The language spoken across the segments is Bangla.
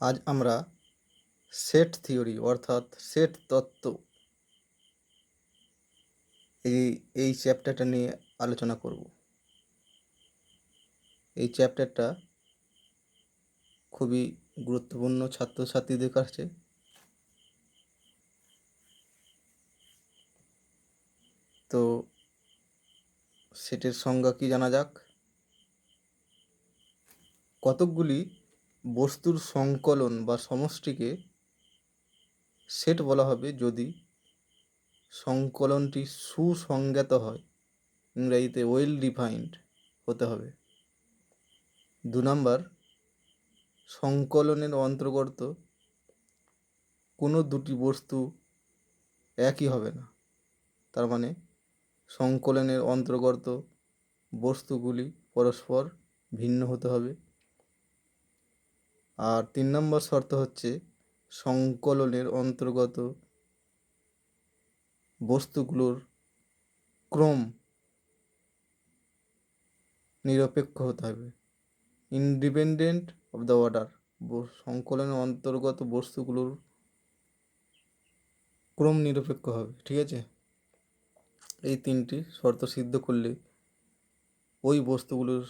আজ আমরা সেট থিওরি অর্থাৎ সেট তত্ত্ব এই চ্যাপ্টারটা নিয়ে আলোচনা করব। এই চ্যাপ্টারটা খুবই গুরুত্বপূর্ণ ছাত্রছাত্রীদের কাছে। তো সেটের সংজ্ঞা কি জানা যাক। কতকগুলি বস্তুর সংকলন বা সমষ্টিকে সেট বলা হবে যদি সংকলনটি সুসংজ্ঞাত হয়, ইংরেজিতে ওয়েল ডিফাইন্ড হতে হবে। 2 নাম্বার, সংকলনের অন্তর্গত কোনো দুটি বস্তু একই হবে না, তার মানে সংকলনের অন্তর্গত বস্তুগুলি পরস্পর ভিন্ন হতে হবে। আর 3 নম্বর শর্ত হচ্ছে সংকলনের অন্তর্গত বস্তুগুলোর ক্রম নিরপেক্ষ হতে হবে, ইন্ডিপেন্ডেন্ট অফ দ্য অর্ডার। সংকলনের অন্তর্গত বস্তুগুলোর ক্রম নিরপেক্ষ হবে, ঠিক আছে। এই 3টি শর্ত সিদ্ধ করলে ওই বস্তুগুলোর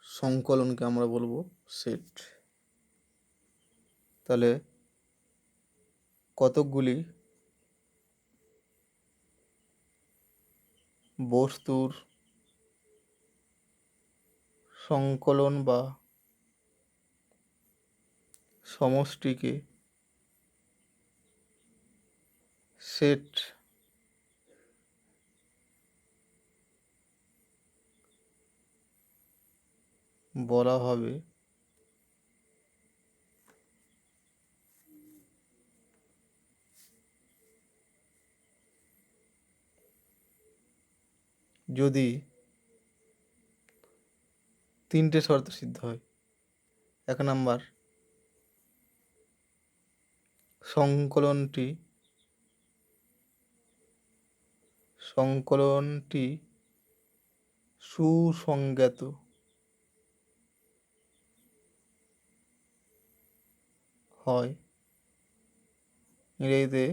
সংকলনকে আমরা বলবো সেট। তাহলে কতকগুলি বস্তুর সংকলন বা সমষ্টিকে সেট বলা হবে যদি 3টে শর্ত সিদ্ধ হয়। 1 নাম্বার, সংকলনটি সুসংজ্ঞাত হয়, ইংরেজিতে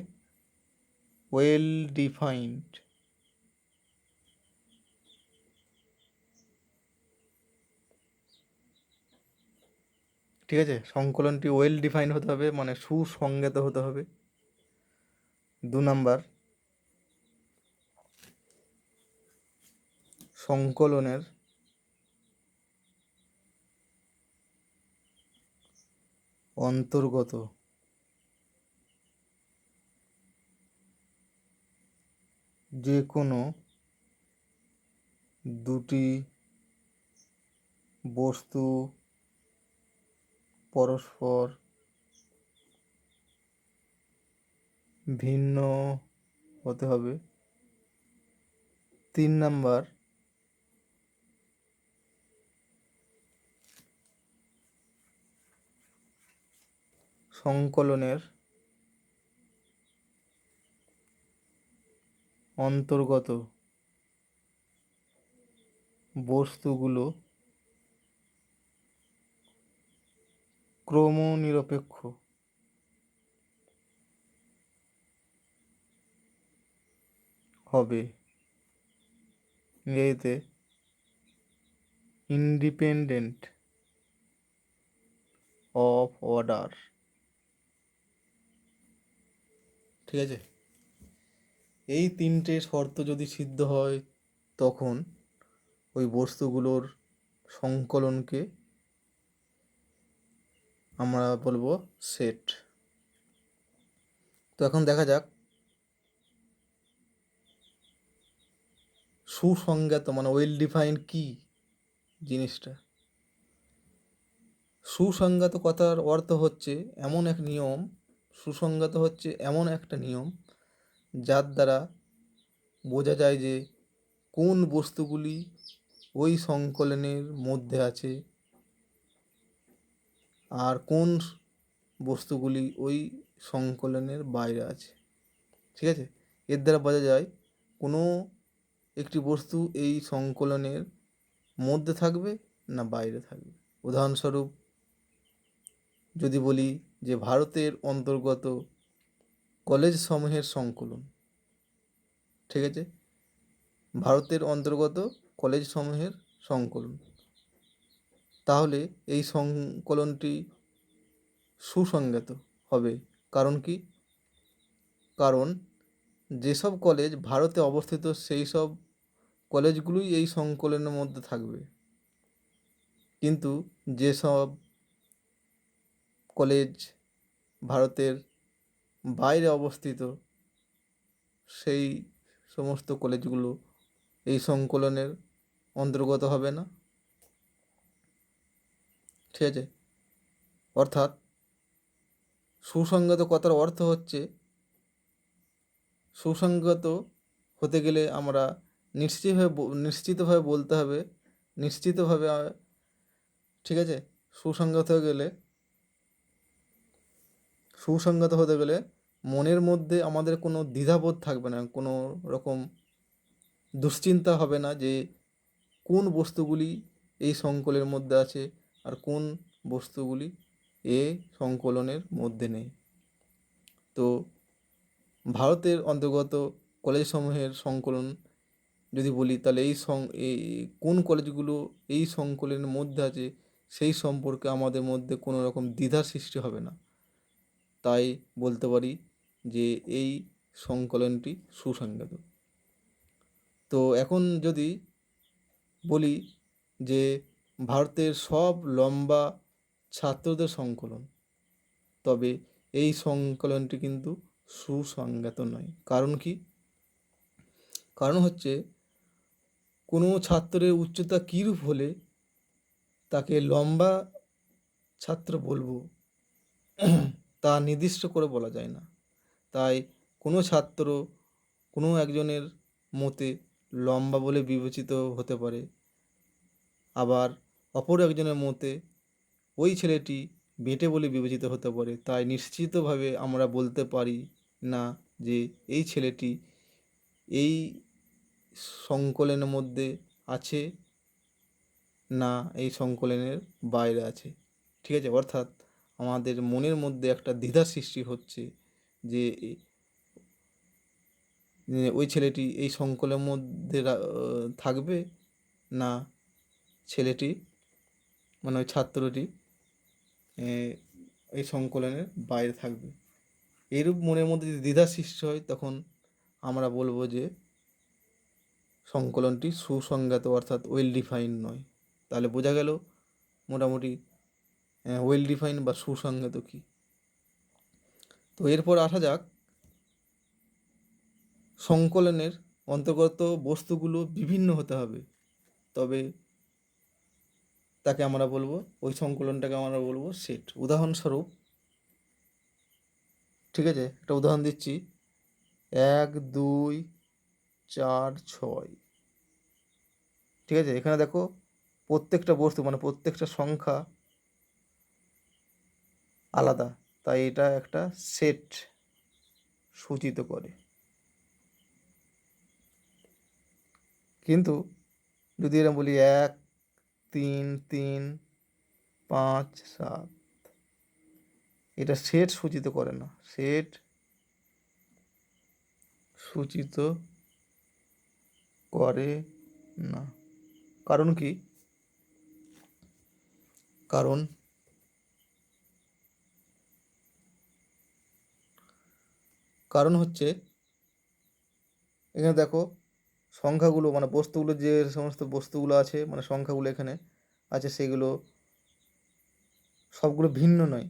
ওয়েল ডিফাইন্ড। ঠিক আছে, সংকলনটি ওয়েল ডিফাইন্ড হতে হবে, মানে সুসংজ্ঞাত হতে হবে। 2 নাম্বার, সংকলনের অন্তর্গত যে কোনো দুটি বস্তু পরস্পর ভিন্ন হতে হবে। 3 নাম্বার, সংকলনের অন্তর্গত বস্তুগুলো ক্রমনিরপেক্ষ হবে, ইংরেজিতে ইন্ডিপেন্ডেন্ট অফ অর্ডার। ঠিক আছে, এই 3টে শর্ত যদি সিদ্ধ হয় তখন ওই বস্তুগুলোর সংকলনকে আমরা বলবো সেট। তো এখন দেখা যাক সুসংজ্ঞাত মানে ওয়েল ডিফাইন্ড কি জিনিসটা। সুসংজ্ঞাত কথার অর্থ হচ্ছে এমন এক নিয়ম, সুসংজ্ঞাত হচ্ছে এমন একটা নিয়ম যার দ্বারা বোঝা যায় যে কোন বস্তুগুলি ওই সংকলনের মধ্যে আছে আর কোন বস্তুগুলি ওই সংকলনের বাইরে আছে। ঠিক আছে, এর দ্বারা বোঝা যায় কোনো একটি বস্তু এই সংকলনের মধ্যে থাকবে না বাইরে থাকবে। উদাহরণস্বরূপ যদি বলি যে ভারতের অন্তর্গত কলেজ সমূহের সংকলন, ঠিক আছে, ভারতের অন্তর্গত কলেজ সমূহের সংকলন, তাহলে এই সংকলনটি সুসংজ্ঞাত হবে। কারণ কি? কারণ যেসব কলেজ ভারতে অবস্থিত সেই সব কলেজগুলোই এই সংকলনের মধ্যে থাকবে, কিন্তু যেসব কলেজ ভারতের বাইরে অবস্থিত সেই সমস্ত কলেজগুলো এই সংকলনের অন্তর্গত হবে না, ঠিক আছে। অর্থাৎ সুসংগত কথার অর্থ হচ্ছে, সুসংগত হতে গেলে আমরা নিশ্চিতভাবে বলতে হবে, নিশ্চিতভাবে, ঠিক আছে। সুসংগত হতে গেলে মনের মধ্যে আমাদের কোনো দ্বিধাবোধ থাকবে না, কোনো রকম দুশ্চিন্তা হবে না যে কোন বস্তুগুলি এই সংকলনের মধ্যে আছে আর কোন বস্তুগুলি এ সংকলনের মধ্যে নেই। তো ভারতের অন্তর্গত কলেজসমূহের সংকলন যদি বলি, তাহলে এই কোন কলেজগুলো এই সংকলনের মধ্যে আছে সেই সম্পর্কে আমাদের মধ্যে কোনো রকম দ্বিধার সৃষ্টি হবে না। তাই বলতে পারি যে এই সংকলনটি সুসংগত। তো এখন যদি বলি যে ভারতের সব লম্বা ছাত্রদের সংকলন, তবে এই সংকলনটি কিন্তু সুসংগত নয়। কারণ কি? কারণ হচ্ছে কোনো ছাত্রের উচ্চতা কীরূপ হলে তাকে লম্বা ছাত্র বলবো তা নির্দিষ্ট করে বলা যায় না। তাই কোনো ছাত্র কোনো একজনের মতে লম্বা বলে বিবেচিত হতে পারে, আবার অপর একজনের মতে ওই ছেলেটি বেঁটে বলে বিবেচিত হতে পারে। তাই নিশ্চিতভাবে আমরা বলতে পারি না যে এই ছেলেটি এই সংকলনের মধ্যে আছে না এই সংকলনের বাইরে আছে, ঠিক আছে। অর্থাৎ আমাদের মনের মধ্যে একটা দ্বিধা সৃষ্টি হচ্ছে যে ওই ছেলেটি এই সংকলনের মধ্যে থাকবে না ছেলেটি, মানে ওই ছাত্রটি এই সংকলনের বাইরে থাকবে। এরূপ মনের মধ্যে যদি দ্বিধা সৃষ্টি হয়, তখন আমরা বলবো যে সংকলনটি সুসংজ্ঞাত অর্থাৎ ওয়েল ডিফাইন নয়। তাহলে বোঝা গেল মোটামুটি ওয়েল ডিফাইন বা সুসংজ্ঞাত কী। তো এরপর আসা যাক, সংকলনের অন্তর্গত বস্তুগুলো বিভিন্ন হতে হবে, তবে তাকে আমরা বলবো, ওই সংকলনটাকে আমরা বলবো সেট। উদাহরণস্বরূপ, ঠিক আছে, একটা উদাহরণ দিচ্ছি, 1 2 4 6, ঠিক আছে। এখানে দেখো প্রত্যেকটা বস্তু মানে প্রত্যেকটা সংখ্যা আলাদা, তাই এটা একটা সেট সূচিত করে। কিন্তু যদি এরকম বলি 1 3 3 5 7, এটা সেট সূচিত করে না, সেট সূচিত করে না। কারণ কি? কারণ হচ্ছে এখানে দেখো সংখ্যাগুলো মানে বস্তুগুলো, যে সমস্ত বস্তুগুলো আছে মানে সংখ্যাগুলো এখানে আছে সেগুলো সবগুলো ভিন্ন নয়।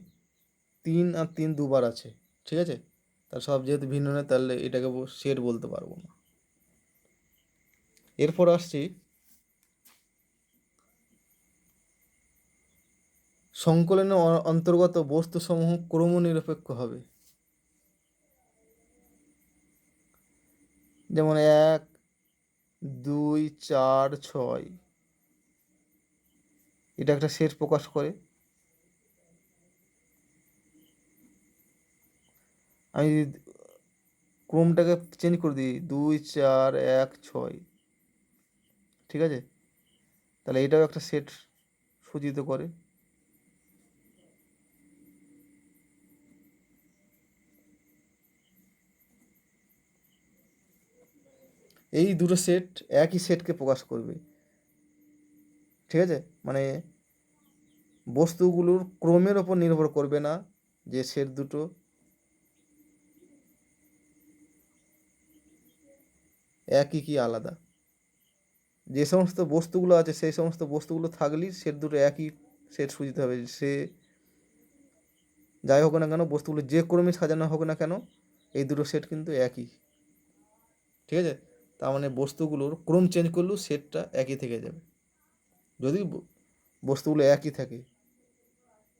3 আর 3 দুবার আছে, ঠিক আছে। তার সব যেহেতু ভিন্ন নয়, তাহলে এটাকে সেট বলতে পারবো না। এরপর আসছি সংকলনের অন্তর্গত বস্তুসমূহ ক্রমনিরপেক্ষ হবে। যেমন 1 2 4 6, এটা একটা সেট প্রকাশ করে। আমি ক্রমটাকে চেঞ্জ করে দিই 2 4 1 6, ঠিক আছে, তাহলে এটাও একটা সেট সূচিত করে। এই দুটো সেট একই সেটকে প্রকাশ করবে। ঠিক আছে, মানে বস্তুগুলোর ক্রমের ওপর নির্ভর করবে না যে সেট দুটো একই কি আলাদা। যে সমস্ত বস্তুগুলো আছে সেই সমস্ত বস্তুগুলো থাকলেই সেট দুটো একই সেট সূচিত হবে। সে যাই হোক না কেন, বস্তুগুলো যে ক্রমে সাজানো হোক না কেন, এই দুটো সেট কিন্তু একই। ঠিক আছে, তার মানে বস্তুগুলোর ক্রম চেঞ্জ করলেও সেটটা একই থেকে যাবে। যদি বস্তুগুলো একই থাকে,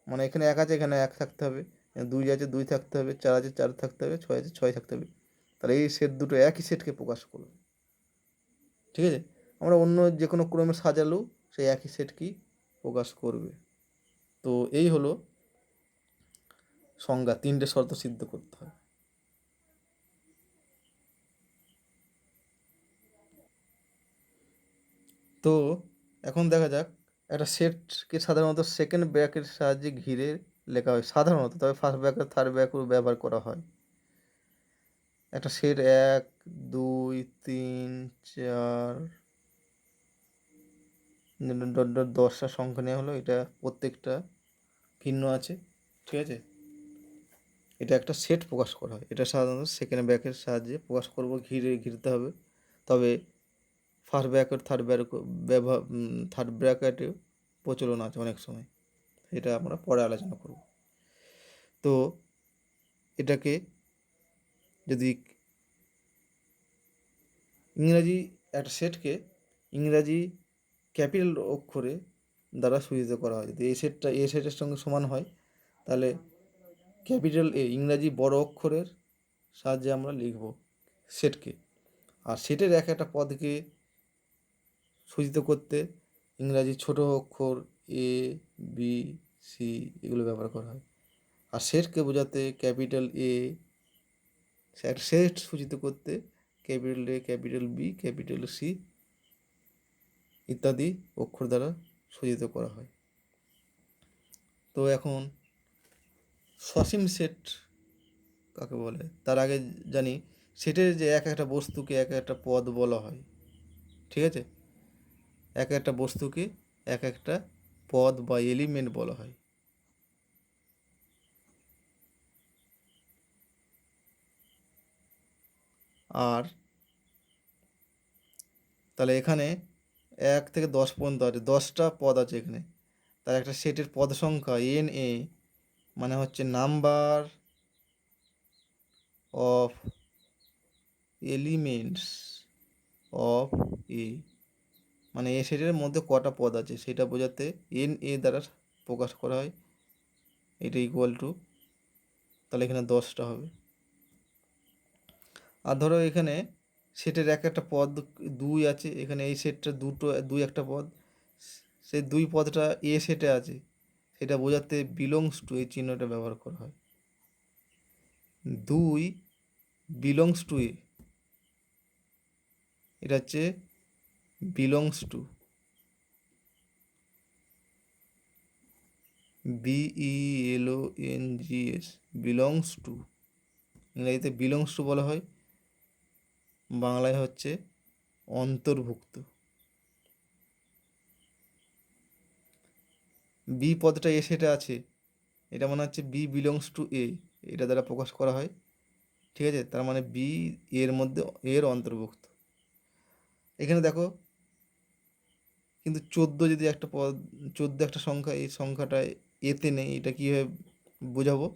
মানে এখানে এক আছে এখানে এক থাকতে হবে, দুই আছে দুই থাকতে হবে, চার আছে চার থাকতে হবে, ছয় আছে ছয় থাকতে হবে, তাহলে এই সেট দুটো একই সেটকে প্রকাশ করবে। ঠিক আছে, আমরা অন্য যে কোনো ক্রমে সাজালেও সেই একই সেটকেই প্রকাশ করবে। তো এই হলো সংজ্ঞা, তিনটে শর্ত সিদ্ধ করতে হয়। তো এখন দেখা যাক, একটা সেটকে সাধারণত সেকেন্ড ব্র্যাকের সাহায্যে ঘিরে লেখা হয় সাধারণত, তবে ফার্স্ট ব্র্যাকেট থার্ড ব্র্যাকেট ব্যবহার করা হয়। একটা সেট 1 2 3 4 ডট ডট 10টা সংখ্যা নেওয়া হলো, এটা প্রত্যেকটা ভিন্ন আছে। ঠিক আছে, এটা একটা সেট প্রকাশ করা হয়, এটা সাধারণত সেকেন্ড ব্র্যাকের সাহায্যে প্রকাশ করব, ঘিরতে হবে। তবে ফার্স্ট ব্র্যাকেট থার্ড ব্র্যাকেটেও প্রচলন আছে অনেক সময়, এটা আমরা পরে আলোচনা করব। তো এটাকে যদি ইংরাজি একটা সেটকে ইংরাজি ক্যাপিটাল অক্ষরে দ্বারা সূচিত করা হয়, যদি এই সেটটা এ সেটের সঙ্গে সমান হয় তাহলে ক্যাপিটাল এ ইংরাজি বড় অক্ষরের সাহায্যে আমরা লিখব সেটকে। আর সেটের এক একটা পদকে সূচিত করতে ইংরাজি ছোট অক্ষর এ বি সি এগুলো ব্যবহার করা হয়। আর সেটকে বোঝাতে ক্যাপিটাল এ, একটা সেট সূচিত করতে capital A, capital B, capital C ইত্যাদি অক্ষর দ্বারা সূচিত করা হয়। তো এখন সসীম সেট কাকে বলে তার আগে জানি, সেটের যে এক একটা বস্তুকে এক একটা পদ বলা হয়। ঠিক আছে, এক একটা বস্তুকে এক একটা পদ বা এলিমেন্ট বলা হয়। আর তাহলে এখানে 1 থেকে 10 পর্যন্ত আছে, 10টা পদ আছে এখানে। তার একটা সেটের পদ সংখ্যা এন এ মানে হচ্ছে নাম্বার অফ এলিমেন্টস অফ এ, মানে এ সেটের মধ্যে কটা পদ আছে সেটা বোঝাতে এন এ দ্বারা প্রকাশ করা হয়। এটা ইকুয়াল টু, তাহলে এখানে 10টা হবে। আর ধরো এখানে সেটের এক একটা পদ 2 আছে, এখানে এই সেটটা দুই একটা পদ, সেই দুই পদটা এ সেটে আছে, সেটা বোঝাতে বিলংস টু এই চিহ্নটা ব্যবহার করা হয়। 2 বিলংস টু এ, এটা হচ্ছে belongs to, BELONGS, belongs to, ইংরেজিতে বিলংস টু বলা হয়, বাংলায় হচ্ছে অন্তর্ভুক্ত। বি পদটা এ সেটে আছে, এটা মনে হচ্ছে বি বিলংস টু এ, এটা দ্বারা প্রকাশ করা হয়। ঠিক আছে, তার মানে বি এর মধ্যে এর অন্তর্ভুক্ত। এখানে দেখো কিন্তু 14 যদি একটা পদ, 14 একটা সংখ্যা, এই সংখ্যাটা এতে নেই, এটা কীভাবে বোঝাবো?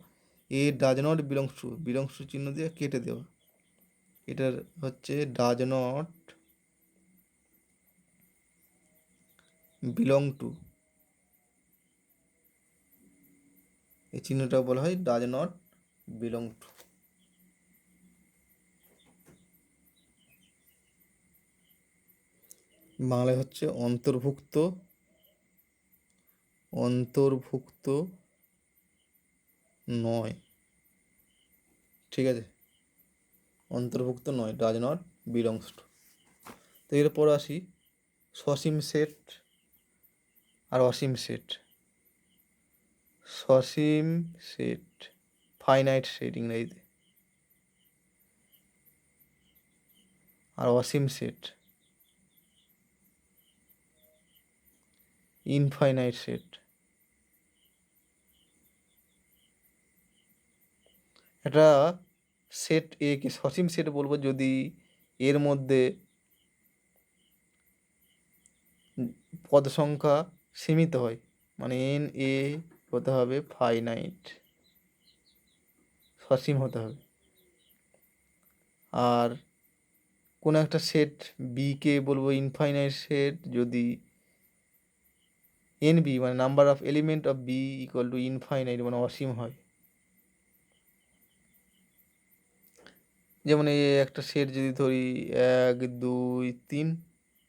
এ ডাজ নট বিলংস টু চিহ্ন দিয়ে কেটে দেওয়া, এটার হচ্ছে ডাজ নট বিলং টু, এই চিহ্নটা বলা হয় ডাজ নট বিলং টু। বাংলায় হচ্ছে অন্তর্ভুক্ত, অন্তর্ভুক্ত নয়। ঠিক আছে, অন্তর্ভুক্ত নয়, ডাজ নট বিলংস টু। তো এরপর আসি সসীম সেট আর অসীম সেট। সসীম সেট, ফাইনাইট সেট ইংরেজিতে, আর অসীম সেট, ইনফাইনাইট সেট। এটা সেট এ কে সসীম সেট বলবো যদি এর মধ্যে পদ সংখ্যা সীমিত হয়, মানে এন এ হতে হবে ফাইনাইট, সসীম হতে হবে। আর কোনো একটা সেট বিকে বলবো ইনফাইনাইট সেট যদি এন বি মানে number of element of B equal to infinite মানে অসীম হয়। যেমন এই একটা সেট যদি ধরি 1 2 3,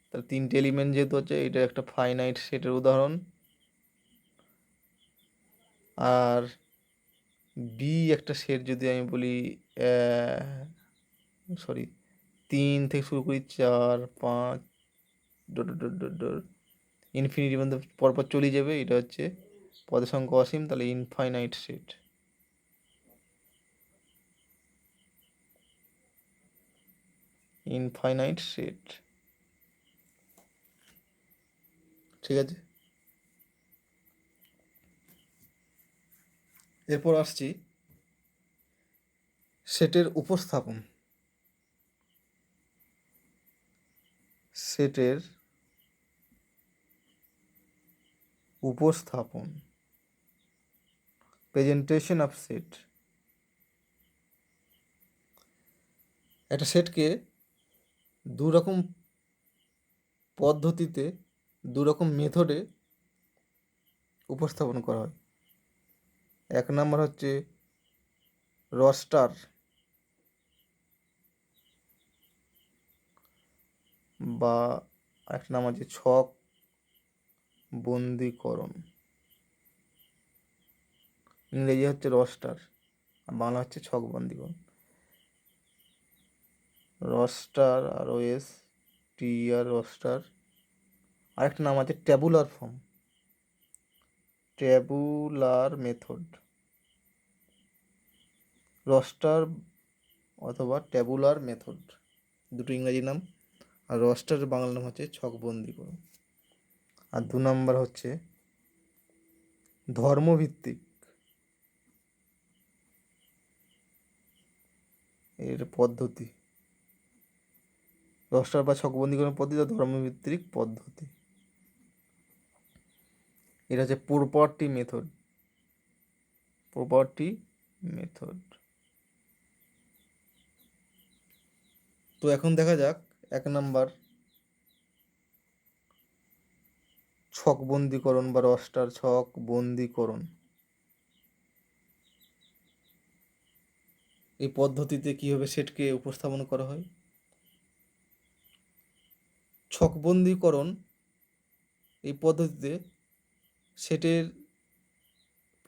তাহলে 3টে এলিমেন্ট যেহেতু হচ্ছে এটা একটা ফাইনাইট সেটের উদাহরণ। আর বি একটা সেট যদি আমি বলি সরি 3 থেকে শুরু করি 4 5 ডট ডট ডট ডট ইনফিনিটির মধ্যে পরপর চলে যাবে, এটা হচ্ছে পদের সংখ্যা অসীম, তাহলে ইনফাইনাইট সেট। ইনফাইনাইট সেট, ঠিক আছে। এরপর আসছি সেটের উপস্থাপন। সেটের উপস্থাপন, প্রেজেন্টেশন অফ সেট। একটা সেটকে দু রকম পদ্ধতিতে, দু রকম মেথডে উপস্থাপন করা হয়। এক নাম্বার হচ্ছে রস্টার বা একটা নাম আছে ছক বন্দীকরণ। ইংরেজি হচ্ছে রস্টার আর বাংলা হচ্ছে ছক বন্দীকরণ। রস্টার আর ওএস টি আর রস্টার। আরেকটা নাম আছে tabular form, tabular method. Roaster অথবা ট্যাবুলার মেথড দুটো ইংরেজি নাম, আর রস্টারের বাংলা নাম হচ্ছে ছক বন্দীকরণ। আর 2 নম্বর হচ্ছে ধর্মভিত্তিক এর পদ্ধতি। রস্টার বা ছক বন্দীকরণ পদ্ধতি ধর্মভিত্তিক পদ্ধতি। এটা হচ্ছে প্রপার্টি মেথড, প্রপার্টি মেথড। তো এখন দেখা যাক 1 নাম্বার ছক বন্দীকরণ বা রস্টার ছক বন্দীকরণ। এই পদ্ধতিতে কীভাবে সেটকে উপস্থাপন করা হয়। ছক বন্দীকরণ এই পদ্ধতিতে সেটের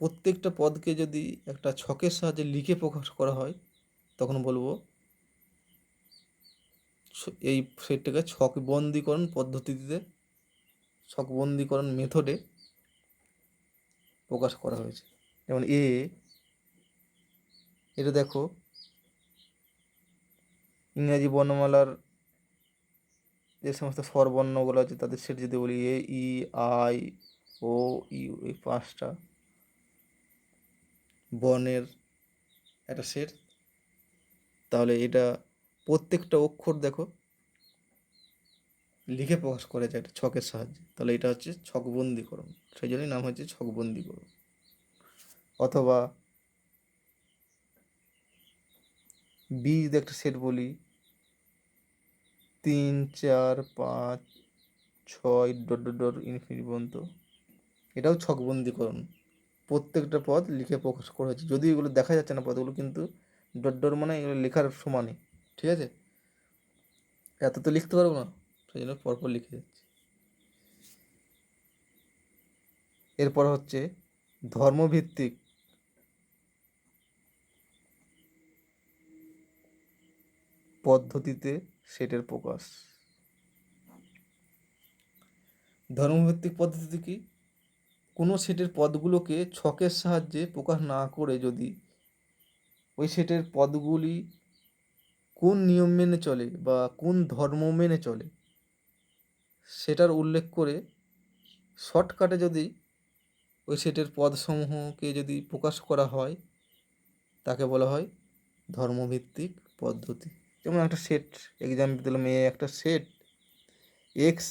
প্রত্যেকটা পদকে যদি একটা ছকের সাহায্যে লিখে প্রকাশ করা হয় তখন বলবো এই সেটটাকে ছক বন্দীকরণ পদ্ধতিতে, ছক বন্দীকরণ মেথডে প্রকাশ করা হয়েছে। যেমন এটা দেখো ইংরাজি বর্ণমালার যে সমস্ত স্বরবর্ণগুলো আছে তাদের সেট যদি বলি এ ই আই ও ইউ, এই 5টা বর্ণের একটা সেট, তাহলে এটা প্রত্যেকটা অক্ষর দেখো লিখে প্রকাশ করা যায় একটা ছকের সাহায্যে, তাহলে এটা হচ্ছে ছকবন্দীকরণ, সেই জন্যই নাম হচ্ছে ছকবন্দীকরণ। অথবা বি যদি একটা সেট বলি 3 4 5 6 ডট ডট ডট ইনফিনিটি পর্যন্ত, এটাও ছকবন্দীকরণ, প্রত্যেকটা পদ লিখে প্রকাশ করা হয়েছে, যদিও এগুলো দেখা যাচ্ছে না পদগুলো, কিন্তু ডট ডট মানে এগুলো লেখার সমানই, ঠিক আছে। এত তো লিখতে পারবো না, সেই জন্য পরপর লিখে যাচ্ছি। এরপর হচ্ছে ধর্মভিত্তিক পদ্ধতিতে সেটের প্রকাশ। ধর্মভিত্তিক পদ্ধতি কি, কোনো সেটের পদগুলোকে ছকের সাহায্যে প্রকাশ না করে যদি ওই সেটের পদগুলি কোন নিয়ম মেনে চলে বা কোন ধর্ম মেনে চলে সেটার উল্লেখ করে শর্টকাটে যদি ওই সেটের পদসমূহকে যদি প্রকাশ করা হয় তাকে বলা হয় ধর্মভিত্তিক পদ্ধতি। যেমন একটা সেট এক্সাম্পল দিলাম, একটা সেট এক্স,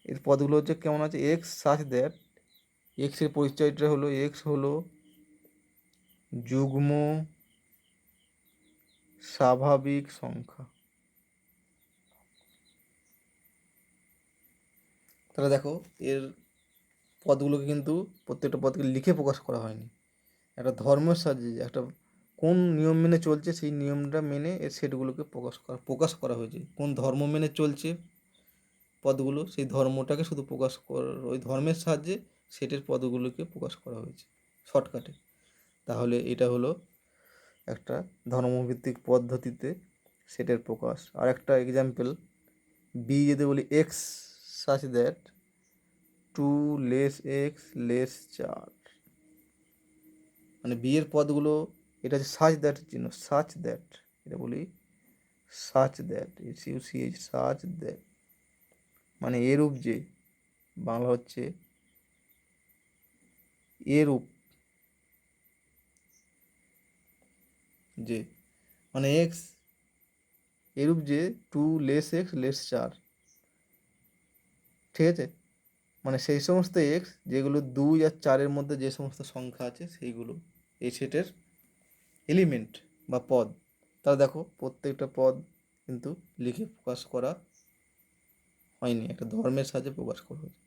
এর পদগুলো হচ্ছে কেমন আছে, এক্স সাচ দ্যাট, এক্সের পরিচয়টা হলো এক্স হলো যুগ্ম স্বাভাবিক সংখ্যা। তাহলে দেখো এর পদগুলোকে কিন্তু প্রত্যেকটা পদকে লিখে প্রকাশ করা হয়নি, একটা ধর্মের সাহায্যে একটা কোন নিয়ম মেনে চলছে সেই নিয়মটা মেনে এর সেটগুলোকে প্রকাশ করা হয়েছে। কোন ধর্ম মেনে চলছে পদগুলো সেই ধর্মটাকে শুধু প্রকাশ করার ওই ধর্মের সাহায্যে সেটের পদগুলোকে প্রকাশ করা হয়েছে শর্টকাটে। তাহলে এটা হলো একটা ধর্মভিত্তিক পদ্ধতিতে সেটের প্রকাশ। আর একটা এক্সাম্পল, বি যদি বলি এক্স সাচ দ্যাট 2 x <4, মানে বি এর পদগুলো, এটা হচ্ছে সাচ দ্যাটের জন্য, সাচ দ্যাট, এটা বলি such that, SUCH, such that মানে এরূপ যে, বাংলা হচ্ছে এরূপ যে, মানে এক্স এরূপ যে 2 x <4, ঠিক আছে, মানে সেই সমস্ত এক্স যেগুলো 2 আর 4-এর মধ্যে যে সমস্ত সংখ্যা আছে সেইগুলো এই সেটের এলিমেন্ট বা পদ। তাহলে দেখো প্রত্যেকটা পদ কিন্তু লিখে প্রকাশ করা হয়নি, একটা ধর্মের সাহায্যে প্রকাশ করা হয়েছে।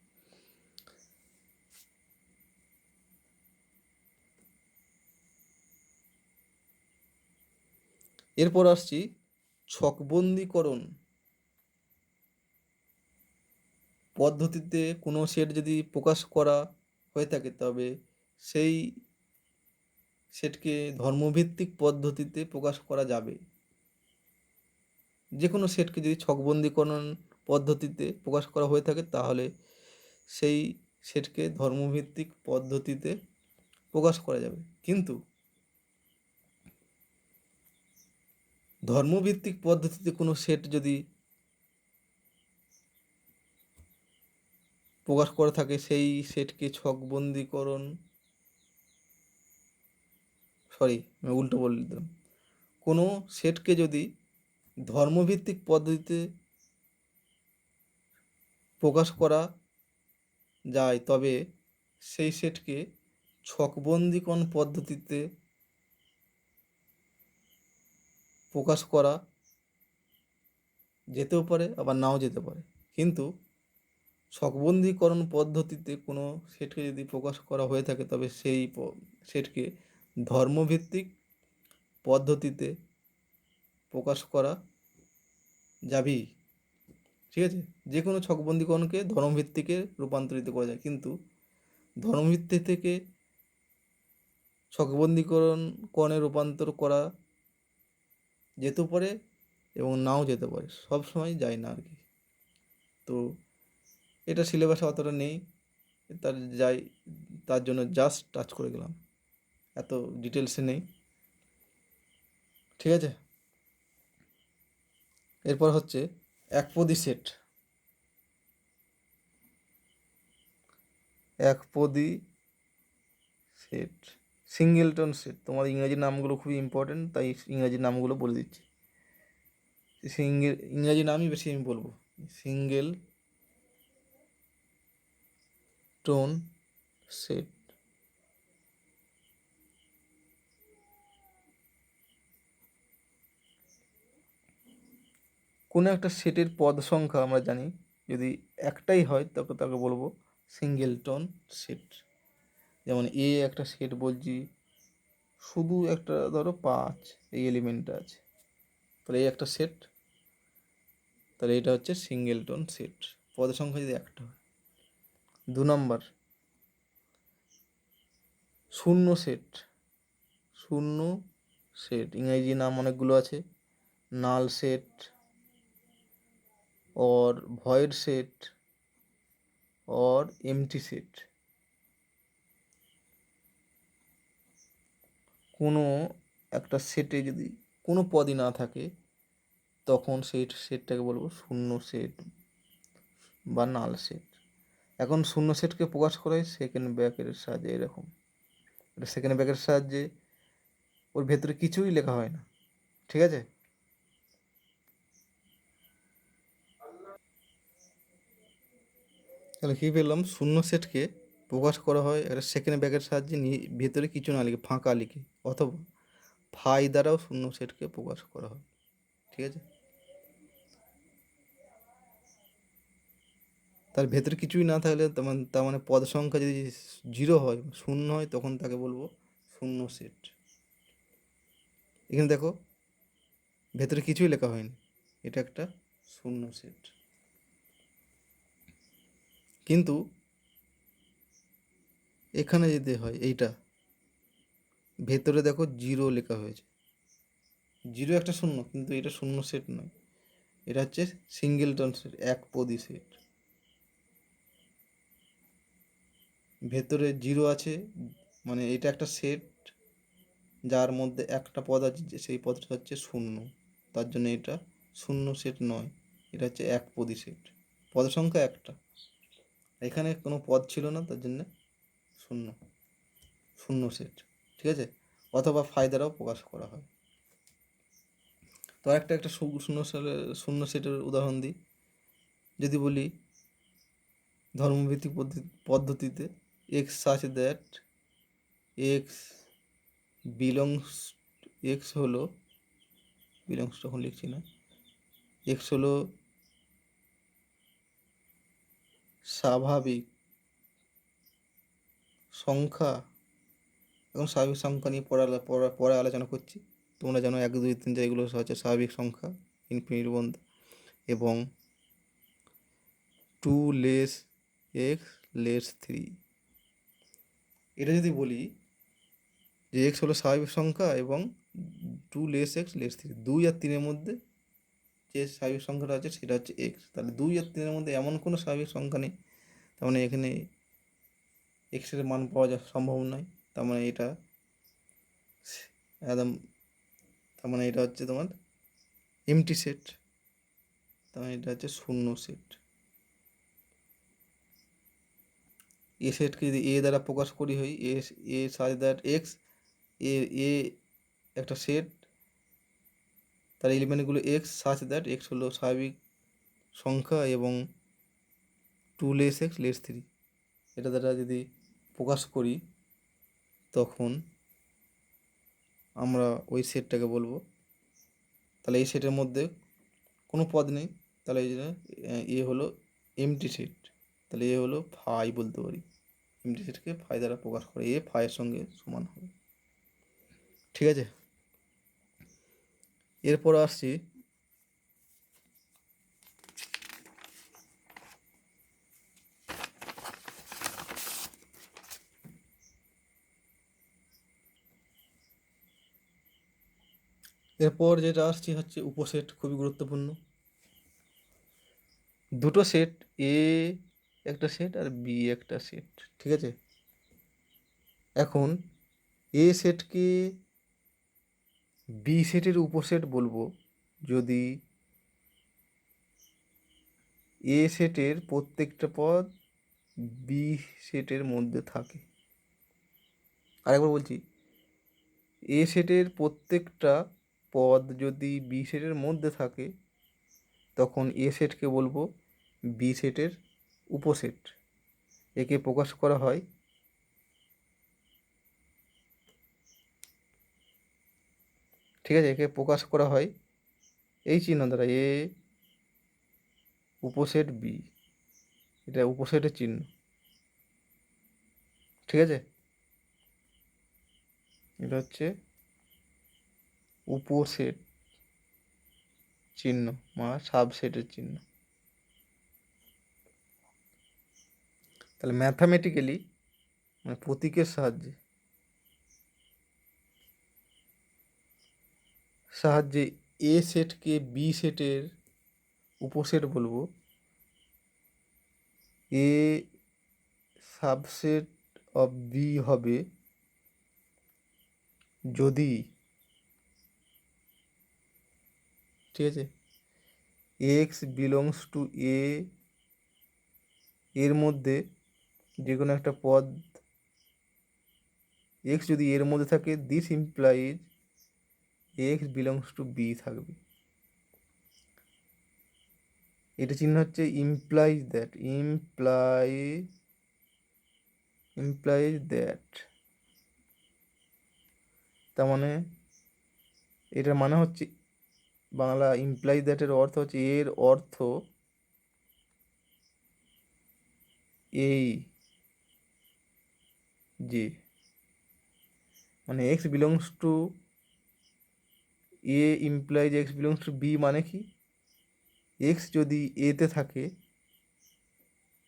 এরপর আসছি ছকবন্দীকরণ পদ্ধতিতে কোনো সেট যদি প্রকাশ করা হয়ে থাকে তবে সেই সেটকে ধর্মভিত্তিক পদ্ধতিতে প্রকাশ করা যাবে। যে কোনো সেটকে যদি ছকবন্দীকরণ পদ্ধতিতে প্রকাশ করা হয়ে থাকে তাহলে সেই সেটকে ধর্মভিত্তিক পদ্ধতিতে প্রকাশ করা যাবে। কিন্তু ধর্মভিত্তিক পদ্ধতিতে কোনো সেট যদি প্রকাশ করা থাকে সেই সেটকে ছকবন্দীকরণ, আমি উল্টো বলে দিলাম, কোনো সেটকে যদি ধর্মভিত্তিক পদ্ধতিতে প্রকাশ করা যায় তবে সেই সেটকে ছকবন্দীকরণ পদ্ধতিতে প্রকাশ করা যেতেও পারে আবার নাও যেতে পারে। কিন্তু ছকবন্দীকরণ পদ্ধতিতে কোনো সেটকে যদি প্রকাশ করা হয়ে থাকে তবে সেই সেটকে ধর্মভিত্তিক পদ্ধতিতে প্রকাশ করা যাবেই, ঠিক আছে। যে কোনো ছকবন্দীকরণকে ধর্মভিত্তিকে রূপান্তরিত করা যায়, কিন্তু ধর্মভিত্তি থেকে ছকবন্দীকরণে রূপান্তর করা যেতেও পারে এবং নাও যেতে পারে, সব সময় যায় না আর কি। তো এটা সিলেবাসে অতটা নেই, তার জন্য জাস্ট টাচ করে গেলাম, এত ডিটেলসে নেই, ঠিক আছে। এরপর হচ্ছে একপদী সেট। একপদী সেট, সিঙ্গেলটন সেট, তোমার ইংরাজি নামগুলো খুবই ইম্পর্টেন্ট তাই ইংরাজি নামগুলো বলে দিচ্ছি। ইংরাজি নামই বেশি আমি বলবো। সিঙ্গেল টোন সেট, কোনো একটা সেটের পদ সংখ্যা আমরা জানি যদি একটাই হয় তাকে বলবো সিঙ্গেলটন সেট। যেমন একটা সেট বলছি, শুধু একটা ধরো 5 এই এলিমেন্টটা আছে, তাহলে একটা সেট, তাহলে এটা হচ্ছে সিঙ্গেলটন সেট, পদ সংখ্যা যদি একটা হয়। 2 নম্বর, শূন্য সেট। শূন্য সেট ইংরেজি নাম অনেকগুলো আছে, নাল সেট और ভয়েড সেট और এমটি সেট। কোনো একটা সেটে যদি কোনো পদই না থাকে তখন সেই সেটটাকে বলবো শূন্য সেট বা নাল সেট। এখন শূন্য সেটকে প্রকাশ করা হয় সেকেন্ড ব্র্যাকেটের সাহায্যে। এরকম এটা সেকেন্ড ব্র্যাকেটের সাহায্যে, ওর ভেতরে কিছুই লেখা হয় না, ঠিক আছে? তাহলে কী পেলাম, শূন্য সেটকে প্রকাশ করা হয় একটা সেকেন্ড ব্র্যাকেটের সাহায্যে, ভেতরে কিছু না লিখে, ফাঁকা লিখে, অথবা ফাই দ্বারাও শূন্য সেটকে প্রকাশ করা হয়, ঠিক আছে? তার ভেতরে কিছুই না থাকলে তার মানে পদ সংখ্যা যদি জিরো হয়, শূন্য হয়, তখন তাকে বলবো শূন্য সেট। এখানে দেখো ভেতরে কিছুই লেখা হয়নি, এটা একটা শূন্য সেট। কিন্তু এখানে যদি হয় এইটা, ভেতরে দেখো জিরো লেখা হয়েছে, জিরো একটা শূন্য, কিন্তু এটা শূন্য সেট নয়, এটা হচ্ছে সিঙ্গেলটন সেট, এক পদী সেট। ভেতরে জিরো আছে, মানে এটা একটা সেট যার মধ্যে একটা পদ আছে, সেই পদটা হচ্ছে শূন্য, তার জন্য এটা শূন্য সেট নয়, এটা হচ্ছে এক পদী সেট, পদ সংখ্যা একটা। এখানে কোনো পদ ছিল না, তার জন্য শূন্য, শূন্য সেট, ঠিক আছে? অথবা ফাই দ্বারাও প্রকাশ করা হয়। তো একটা শূন্য সেটের উদাহরণ দিই। যদি বলি ধর্মভিত্তিক পদ্ধতিতে x such that x belongs, x হলো, বিলংস তখন লিখছি না, এক্স হলো স্বাভাবিক সংখ্যা। এখন স্বাভাবিক সংখ্যা নিয়ে পরে আলোচনা করছি, তোমরা জানো 1 2 3 4 এগুলো হচ্ছে স্বাভাবিক সংখ্যা, ইনফিনিট বন্ধ, এবং 2 লেস এক্স লেস 3। এটা যদি বলি যে এক্স হলো স্বাভাবিক সংখ্যা এবং 2 লেস এক্স লেস 3, 2 আর 3-এর মধ্যে যে স্বাভাবিক সংখ্যাটা আছে সেটা হচ্ছে এক্স। তাহলে 2 আর 3-এর মধ্যে এমন কোনো স্বাভাবিক সংখ্যা নেই, তার মানে এখানে এক্সের মান পাওয়া সম্ভব নয়। তার মানে এটা একদম, তার মানে এটা হচ্ছে তোমার এমটি সেট, তার মানে এটা হচ্ছে শূন্য সেট। এ সেটকে যদি এ দ্বারা প্রকাশ করি হয়, এ সাজ দ্যাট এক্স, এ একটা সেট, তার এলিমেন্টগুলো এক্স সাজ দ্যাট এক্স হলো স্বাভাবিক সংখ্যা এবং 2 লেস এক্স লেস 3, এটা দ্বারা যদি প্রকাশ করি তখন আমরা ওই সেটটাকে বলবো, তাহলে এই সেটের মধ্যে কোনো পদ নেই, তাহলে এই জন্য এ হলো এমটি সেট, তাহলে এ হলো ফাই বলতে পারি, এমটি সেটকে ফাই দ্বারা প্রকাশ করে, এ ফাইয়ের সঙ্গে সমান হবে, ঠিক আছে? এরপর আসছি এরপর যেটা আসছি হচ্ছে উপসেট, খুবই গুরুত্বপূর্ণ। দুটো সেট, এ একটা সেট আর বি একটা সেট, ঠিক আছে? এখন এ সেটকে বি সেটের উপসেট বলবো যদি এ সেটের প্রত্যেকটা পদ বি সেটের মধ্যে থাকে। আরেকবার বলছি, এ সেটের প্রত্যেকটা পদ যদি বি সেটের মধ্যে থাকে তখন এ সেটকে বলবো বি সেটের উপসেট। একে প্রকাশ করা হয় ঠিক আছে, একে প্রকাশ করা হয় এই চিহ্ন দ্বারা, এ উপসেট বি, এটা উপসেটের চিহ্ন, ঠিক আছে? এটা হচ্ছে উপসেট চিহ্ন বা সাবসেটের চিহ্ন। তাহলে ম্যাথামেটিক্যালি মানে প্রতীকের সাহায্যে এ সেটকে বি সেটের উপসেট বলবো। এ সাবসেট অফ বি হবে যদি ঠিক আছে, এক্স বিলংস টু এ এর মধ্যে যে কোনো একটা পদ এক্স যদি এর মধ্যে থাকে, this implies x belongs to B থাকবে। এটা চিহ্ন হচ্ছে ইমপ্লাইজ দ্যাট, ইমপ্লাইজ দ্যাট। তার মানে এটার মানে হচ্ছে, বাংলা ইমপ্লাইজ দ্যাটের অর্থ হচ্ছে এর অর্থ এই যে, মানে x belongs to A implies x belongs to B, মানে কি এক্স যদি এতে থাকে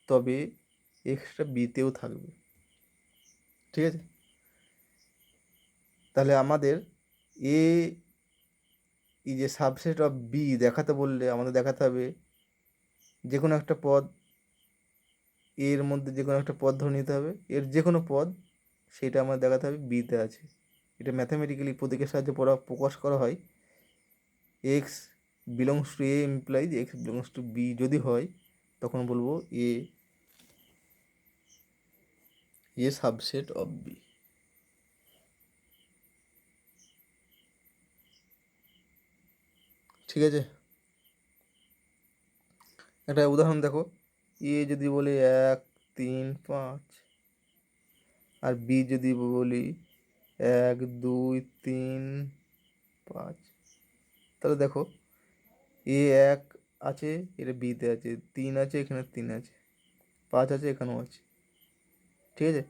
তবে এক্সটা বিতেও থাকবে। ঠিক আছে, তাহলে আমাদের এ এই যে সাবসেট অফ বি দেখাতে বললে আমাদের দেখাতে হবে যে কোনো একটা পদ, এর মধ্যে যে কোনো একটা পদ ধরে নিতে হবে, এর যে কোনো পদ সেটা আমাদের দেখাতে হবে বিতে আছে। এটা ম্যাথামেটিক্যালি প্রতীকের সাহায্যে প্রকাশ করা হয়। X belongs to A implies x belongs to B যদি হয় তখন বলবো এ সাবসেট অফ বি। ঠিক আছে, একটা উদাহরণ দেখো, এ যদি বলি 1 3 5 আর বি যদি বলি 1 2 3 5, তাহলে দেখো এ 1 আছে, এটা বিতে আছে, 3 আছে, এখানে 3 আছে, 5 আছে, এখানেও আছে। ঠিক আছে,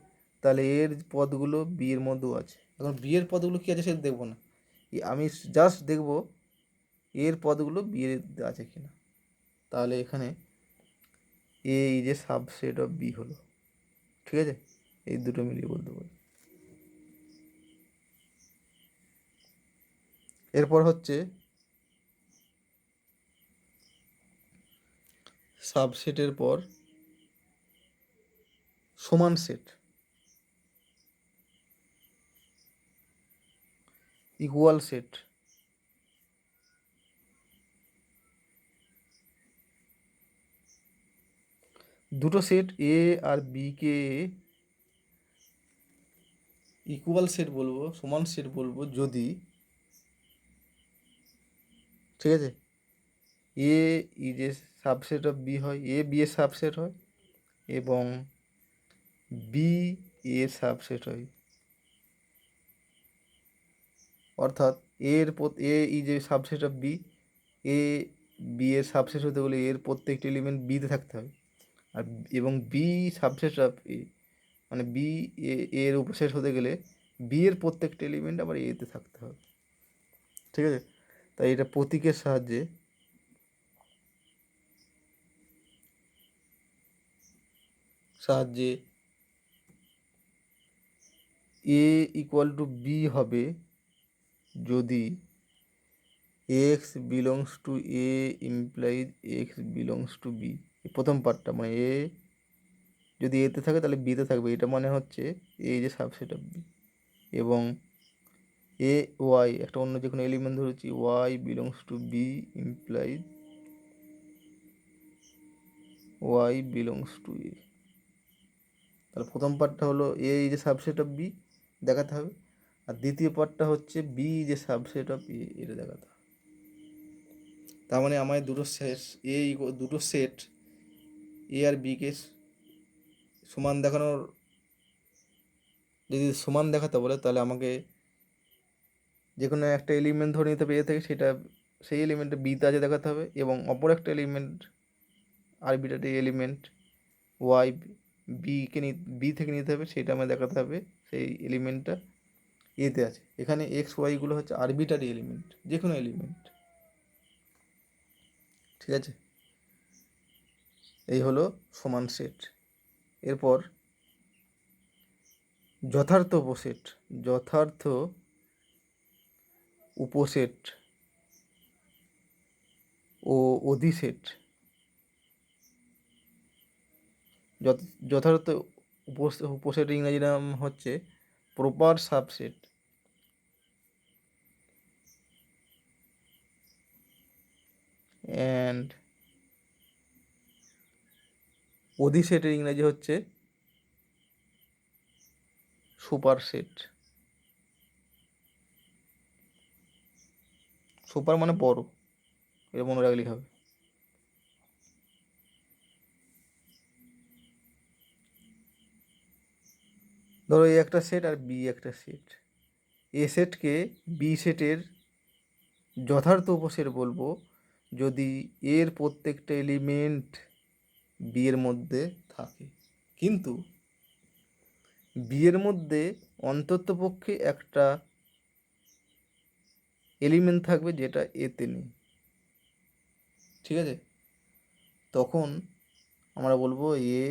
তাহলে এর পদগুলো বি এর মধ্যেও আছে। এখন বি এর পদগুলো কী আছে সেটা দেখবো না, আমি জাস্ট দেখবো এর পদগুলো বি এর আছে কিনা। তাহলে এখানে A is a subset of B হলো। ঠিক আছে, এই দুটো মিলিয়ে বলতে পারি। এরপর হচ্ছে সাবসেটের পর সমান সেট, ইকুয়াল সেট। দুটো সেট এ আর বি কে ইকুয়াল সেট বলবো, সমান সেট বলবো যদি, ঠিক আছে, A is a subset of B হয়, এ বি এর সাবসেট হয় এবং বি এর সাবসেট হয়। অর্থাৎ A is a subset of B, A B এর সাবসেট হতে গেলে এর প্রত্যেকটি এলিমেন্ট বিতে থাকতে হবে, আর এবং বি সাবসেট অফ এ মানে বি এর উপসেট হতে গেলে বি এর প্রত্যেকটা এলিমেন্ট আবার এতে থাকতে হবে। ঠিক আছে, তাই এটা প্রতীকের সাহায্যে এ ইকুয়াল টু বি হবে যদি x belongs to A implies x belongs to B. প্রথম পার্টটা মানে এ যদি এতে থাকে তাহলে বিতে থাকবে, এটা মানে হচ্ছে এই যে সাবসেট অফ বি। এবং এ ওয়াই একটা অন্য যে কোনো এলিমেন্ট ধরেছি, Y belongs to B implies Y belongs to A. তাহলে প্রথম পার্টটা হলো A is a subset of B দেখাতে হবে, আর দ্বিতীয় পার্টটা হচ্ছে B is a subset of A, এটা দেখাতে হবে। তার মানে আমায় দুটো সেট এ আর বিকে সমান দেখানোর, যদি সমান দেখাতে বলে তাহলে আমাকে যে কোনো একটা এলিমেন্ট ধরে নিতে হবে এ থেকে, সেটা সেই এলিমেন্টটা বিতে আছে দেখাতে হবে, এবং অপর একটা element arbitrary element y B থেকে নিতে হবে, সেটা আমায় দেখাতে হবে সেই এলিমেন্টটা এতে আছে। এখানে এক্স ওয়াইগুলো হচ্ছে আরবিট্রারি এলিমেন্ট, যে কোনো এলিমেন্ট। ঠিক আছে, এই হলো সমান সেট। এরপর যথার্থ উপসেট ও অধিসেট। যথার্থ উপসেট ইংরাজি নাম হচ্ছে প্রপার সাবসেট। অ্যান্ড অধিসেটের ইংরেজি হচ্ছে সুপারসেট। সুপার মানে বড়, এটা মনে রাখলেই হবে। ধরো এ একটা সেট আর বি একটা সেট, এ সেটকে বি সেটের যথার্থ উপসেট বলবো যদি এর প্রত্যেকটা এলিমেন্ট বি এর মধ্যে থাকে, কিন্তু বি এর মধ্যে অন্ততপক্ষে একটা এলিমেন্ট থাকবে যেটা এতে নেই। ঠিক আছে, তখন আমরা বলবো এ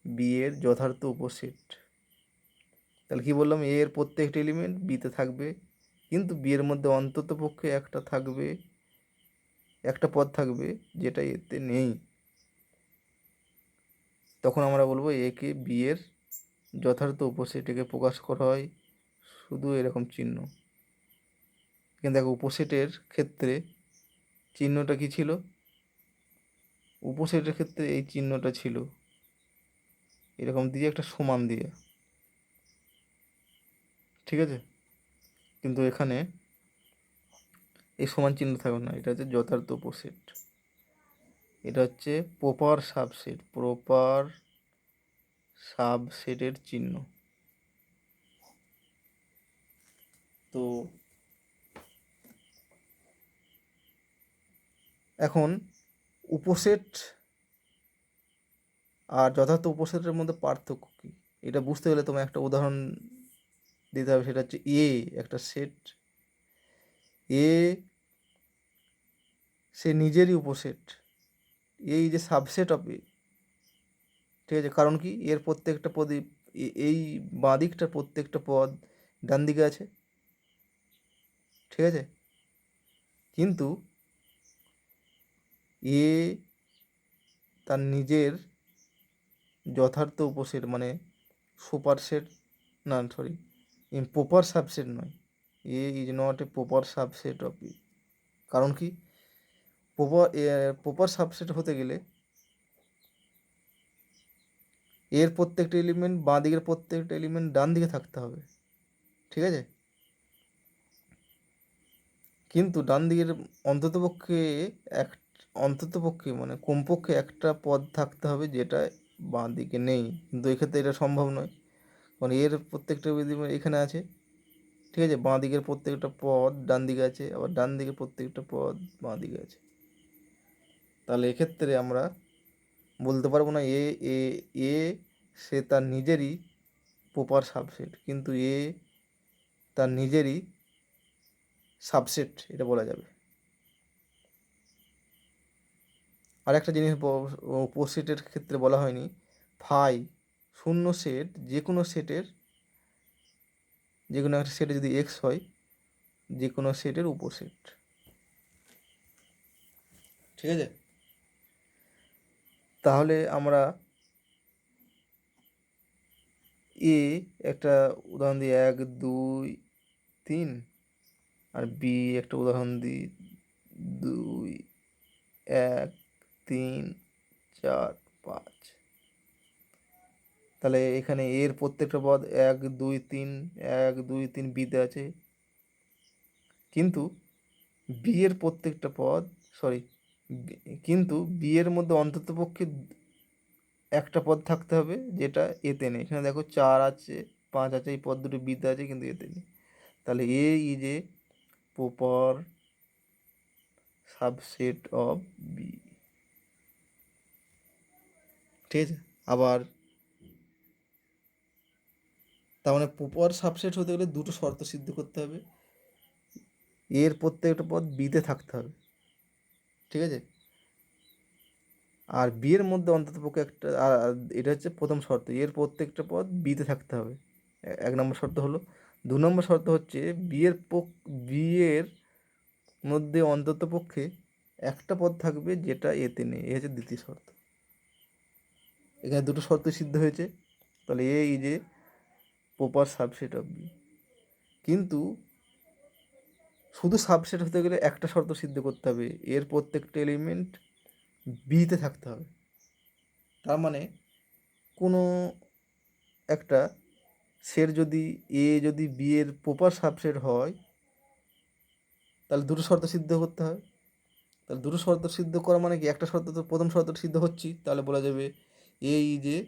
বি এর যথার্থ উপসেট। তাহলে কি বললাম, এ এর প্রত্যেকটা এলিমেন্ট বিতে থাকবে, কিন্তু বি এর মধ্যে অন্ততপক্ষে একটা থাকবে, একটা পদ থাকবে যেটা এতে নেই। তখন আমরা বলবো একে বি এর যথার্থ উপসেট। একে প্রকাশ করা হয় শুধু এরকম চিহ্ন। কিন্তু দেখো উপসেটের ক্ষেত্রে চিহ্নটা কি ছিল, উপসেটের ক্ষেত্রে এই চিহ্নটা ছিল এরকম দিয়ে একটা সমান দিয়ে। ঠিক আছে, কিন্তু এখানে এই সমান চিহ্ন থাকবে না, এটা হচ্ছে যথার্থ উপসেট। এটা হচ্ছে প্রপার সাবসেট, প্রপার সাবসেটের চিহ্ন। তো এখন উপসেট আর যথার্থ উপসেটের মধ্যে পার্থক্য কী, এটা বুঝতে গেলে তোমায় একটা উদাহরণ দিতে হবে। সেটা হচ্ছে এ একটা সেট, এ সে নিজেরই উপসেট, এই যে সাবসেট অফ এ। ঠিক আছে, কারণ কি এর প্রত্যেকটা পদই এই বাঁ দিকটার প্রত্যেকটা পদ ডান দিকে আছে। ঠিক আছে, কিন্তু এ তার নিজের যথার্থ উপসেট মানে সুপারসেট, না সরি, প্রপার সাবসেট নয়। A is not a proper subset of E. কারণ কি প্রপার সাবসেট হতে গেলে এর প্রত্যেকটা এলিমেন্ট বাঁ দিকের প্রত্যেকটা এলিমেন্ট ডান দিকে থাকতে হবে। ঠিক আছে, কিন্তু ডান দিকের অন্ততপক্ষে এক অন্ততপক্ষে মানে কমপক্ষে একটা পদ থাকতে হবে যেটা বাঁ দিকে নেই, কিন্তু এক্ষেত্রে এটা সম্ভব নয়, কারণ এর প্রত্যেকটা এলিমেন্ট এখানে আছে। ঠিক আছে, বাঁ দিকের প্রত্যেকটা পদ ডান দিকে আছে, আবার ডান দিকের প্রত্যেকটা পদ বাঁ দিকে আছে। তাহলে এক্ষেত্রে আমরা বলতে পারবো না এ এ এ সে তার নিজেরই প্রপার সাবসেট, কিন্তু এ তার নিজেরই সাবসেট, এটা বলা যাবে। আর একটা জিনিস উপসেটের ক্ষেত্রে বলা হয়নি, ফাই শূন্য সেট যে কোনো সেটের, যে কোনো একটা সেটে যদি এক্স হয়, যে কোনো সেটের উপসেট। ঠিক আছে, তাহলে আমরা এ একটা উদাহরণ দিই 1 2 3, আর বি একটা উদাহরণ দিই 2 1 3 4 5। তাহলে এখানে এর প্রত্যেকটা পদ 1 2 3 1 2 3 বিতে আছে, কিন্তু বি এর প্রত্যেকটা পদ সরি কিন্তু বি এর মধ্যে অন্ততপক্ষে একটা পদ থাকতে হবে যেটা এতে নেই। এখানে দেখো 4 আছে 5 আছে, এই পদ দুটো বিতে আছে কিন্তু এতে নেই। তাহলে A is a proper subset of B. ঠিক আছে, আবার তার মানে প্রপার সাবসেট হতে গেলে দুটো শর্ত সিদ্ধ করতে হবে, এর প্রত্যেকটা পদ বিতে থাকতে হবে। ঠিক আছে, আর বি এর মধ্যে অন্ততপক্ষে একটা, এটা হচ্ছে প্রথম শর্ত, এর প্রত্যেকটা পদ বিতে থাকতে হবে। 1 নম্বর শর্ত হলো। 2 নম্বর শর্ত হচ্ছে বি এর মধ্যে অন্ততপক্ষে একটা পদ থাকবে যেটা এতে নেই, এ হচ্ছে দ্বিতীয় শর্ত। এখানে দুটো শর্ত সিদ্ধ হয়েছে, তাহলে A is a proper subset of B. কিন্তু শুধু সাবসেট হতে গেলে একটা শর্ত সিদ্ধ করতে হবে, এর প্রত্যেকটা এলিমেন্ট বিতে থাকতে হবে। তার মানে কোনো একটা সেট যদি যদি বি এর প্রপার সাবসেট হয়, তাহলে দুটো শর্ত সিদ্ধ করতে হয়। তাহলে দুটো শর্ত সিদ্ধ করা মানে কি, একটা শর্ত তো প্রথম শর্ত সিদ্ধ হচ্ছি, তাহলে বলা যাবে A is a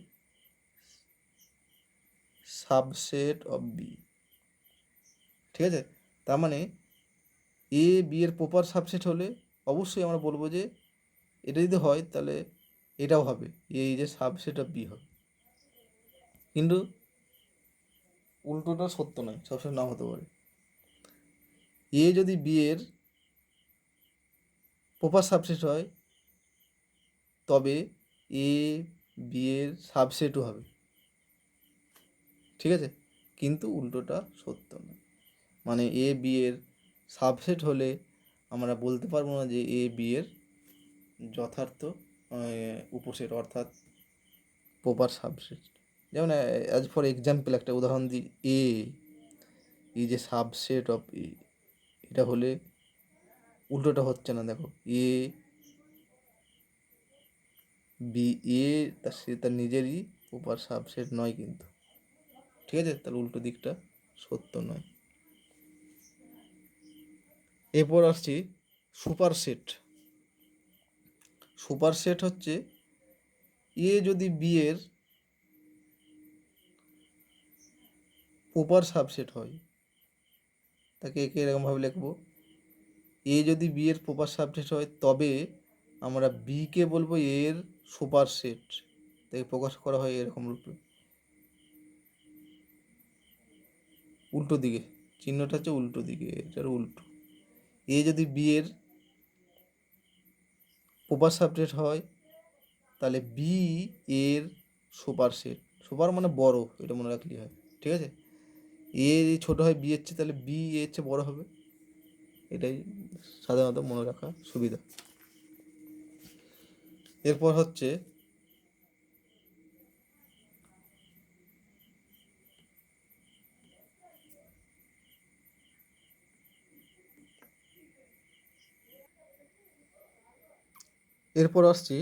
subset of B. ঠিক আছে, তার মানে এ বি এর প্রপার সাবসেট হলে অবশ্যই আমরা বলবো যে এটা যদি হয় তাহলে এটাও হবে, A is a subset of B হবে। কিন্তু উল্টোটা সত্য নয়, সবসময় নাও হতে পারে। এ যদি বি এর প্রপার সাবসেট হয় তবে এ বি এর সাবসেটও হবে। ঠিক আছে, কিন্তু উল্টোটা সত্য নয়। মানে এ বি এর সাবসেট হলে আমরা বলতে পারবো না যে এ বি এর যথার্থ উপসেট অর্থাৎ প্রপার সাবসেট। যেমন অ্যাজ ফর এক্সাম্পল একটা উদাহরণ দিই, এ is a subset of A, এটা হলে উল্টোটা হচ্ছে না। দেখো এ বি এ সে তার নিজেরই প্রপার সাবসেট নয় কিন্তু। ঠিক আছে, তাহলে উল্টো দিকটা সত্য নয়। এরপর আসছি সুপারসেট। সুপারসেট হচ্ছে এ যদি বি এর প্রপার সাবসেট হয়, তাকে একে এরকমভাবে লিখবো, এ যদি বি এর প্রপার সাবসেট হয় তবে আমরা বিকে বলবো এর সুপারসেট। তাকে প্রকাশ করা হয় এরকম রূপে, উল্টো দিকে, চিহ্নটা হচ্ছে উল্টো দিকে, এটার উল্টো। এ যদি বি এর প্রপার সাবসেট হয় তাহলে বি এর সুপারসেট, সুপার মানে বড়, এটা মনে রাখলেই হয়। ঠিক আছে, এ ছোটো হয় বি এর চেয়ে, তাহলে বি এর চেয়ে বড় হবে, এটাই সাধারণত মনে রাখা সুবিধা। এরপর হচ্ছে এরপর আসছি